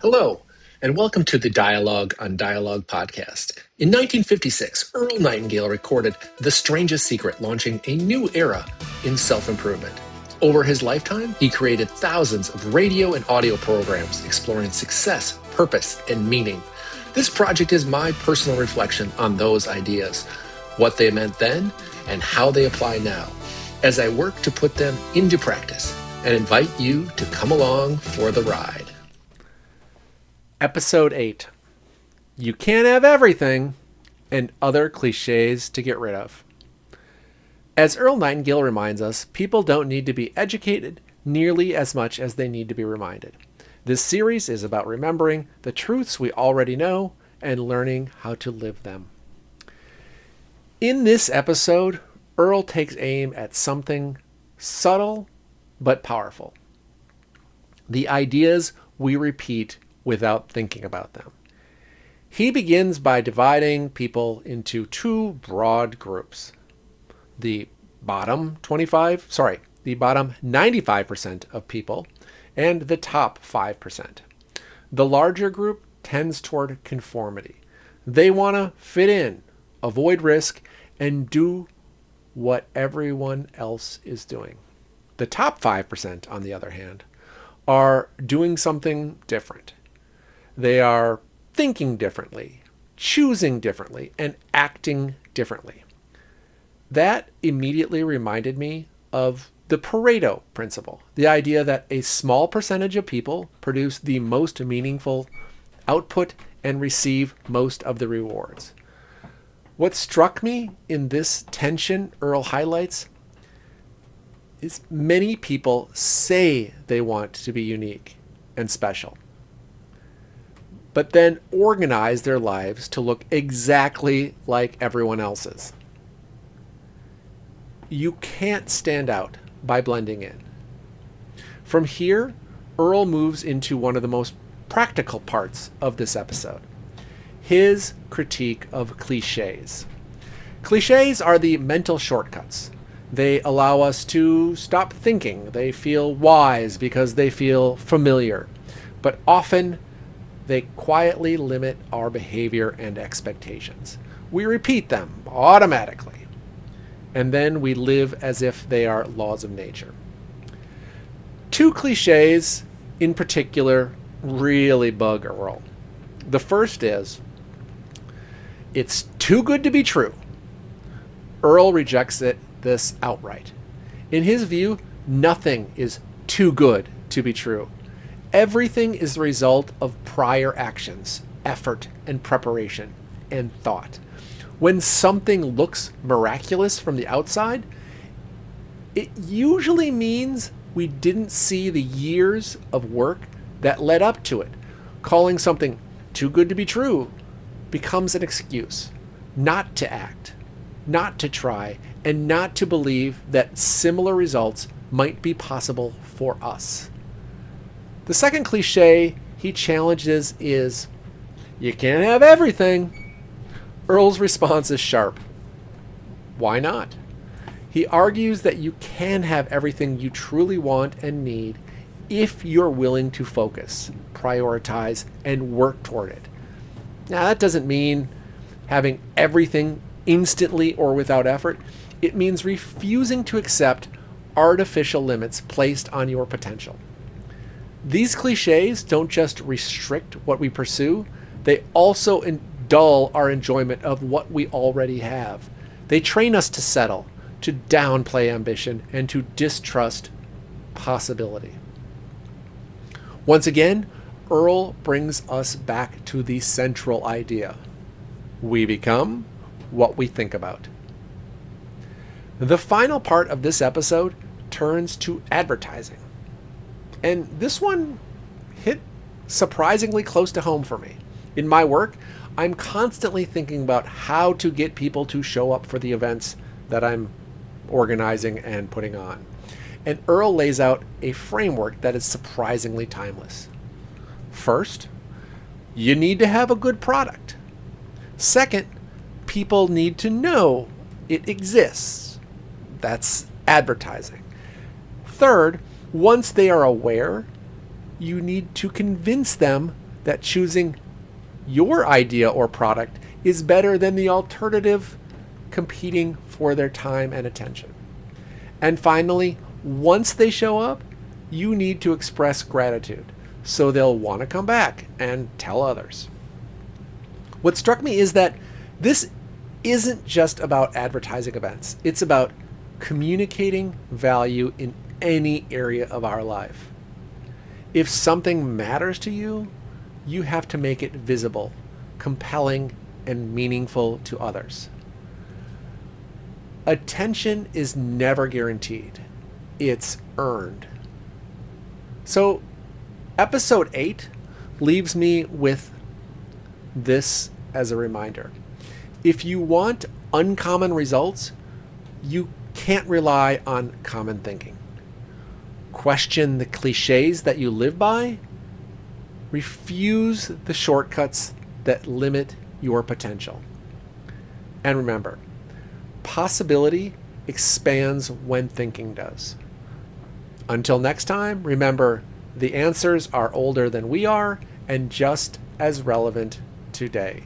Hello, and welcome to the Dialogue on Dialogue podcast. In 1956, Earl Nightingale recorded The Strangest Secret, launching a new era in self-improvement. Over his lifetime, he created thousands of radio and audio programs exploring success, purpose, and meaning. This project is my personal reflection on those ideas, what they meant then, and how they apply now, as I work to put them into practice, and invite you to come along for the ride. Episode 8. You can't have everything, and other cliches to get rid of. As Earl Nightingale reminds us, people don't need to be educated nearly as much as they need to be reminded. This series is about remembering the truths we already know and learning how to live them. In this episode, Earl takes aim at something subtle but powerful. The ideas we repeat without thinking about them. He begins by dividing people into two broad groups. The bottom 95% of people and the top 5%. The larger group tends toward conformity. They want to fit in, avoid risk, and do what everyone else is doing. The top 5%, on the other hand, are doing something different. They are thinking differently, choosing differently, and acting differently. That immediately reminded me of the Pareto principle, the idea that a small percentage of people produce the most meaningful output and receive most of the rewards. What struck me in this tension Earl highlights is many people say they want to be unique and special, but then organize their lives to look exactly like everyone else's. You can't stand out by blending in. From here, Earl moves into one of the most practical parts of this episode, his critique of cliches. Cliches are the mental shortcuts. They allow us to stop thinking. They feel wise because they feel familiar, but often they quietly limit our behavior and expectations. We repeat them automatically, and then we live as if they are laws of nature. Two cliches in particular really bug Earl. The first is, it's too good to be true. Earl rejects this outright. In his view, nothing is too good to be true. Everything is the result of prior actions, effort, and preparation, and thought. When something looks miraculous from the outside, it usually means we didn't see the years of work that led up to it. Calling something too good to be true becomes an excuse not to act, not to try, and not to believe that similar results might be possible for us. The second cliche he challenges is, you can't have everything. Earl's response is sharp. Why not? He argues that you can have everything you truly want and need if you're willing to focus, prioritize, and work toward it. Now, that doesn't mean having everything instantly or without effort. It means refusing to accept artificial limits placed on your potential. These cliches don't just restrict what we pursue, they also dull our enjoyment of what we already have. They train us to settle, to downplay ambition, and to distrust possibility. Once again, Earl brings us back to the central idea. We become what we think about. The final part of this episode turns to advertising. And this one hit surprisingly close to home for me. In my work, I'm constantly thinking about how to get people to show up for the events that I'm organizing and putting on. And Earl lays out a framework that is surprisingly timeless. First, you need to have a good product. Second, people need to know it exists. That's advertising. Third, once they are aware, you need to convince them that choosing your idea or product is better than the alternative competing for their time and attention. And finally, once they show up, you need to express gratitude so they'll want to come back and tell others. What struck me is that this isn't just about advertising events. It's about communicating value in any area of our life. If something matters to you, you have to make it visible, compelling, and meaningful to others. Attention is never guaranteed. It's earned. So, episode 8 leaves me with this as a reminder. If you want uncommon results, you can't rely on common thinking. Question the clichés that you live by. Refuse the shortcuts that limit your potential. And remember, possibility expands when thinking does. Until next time, remember, the answers are older than we are and just as relevant today.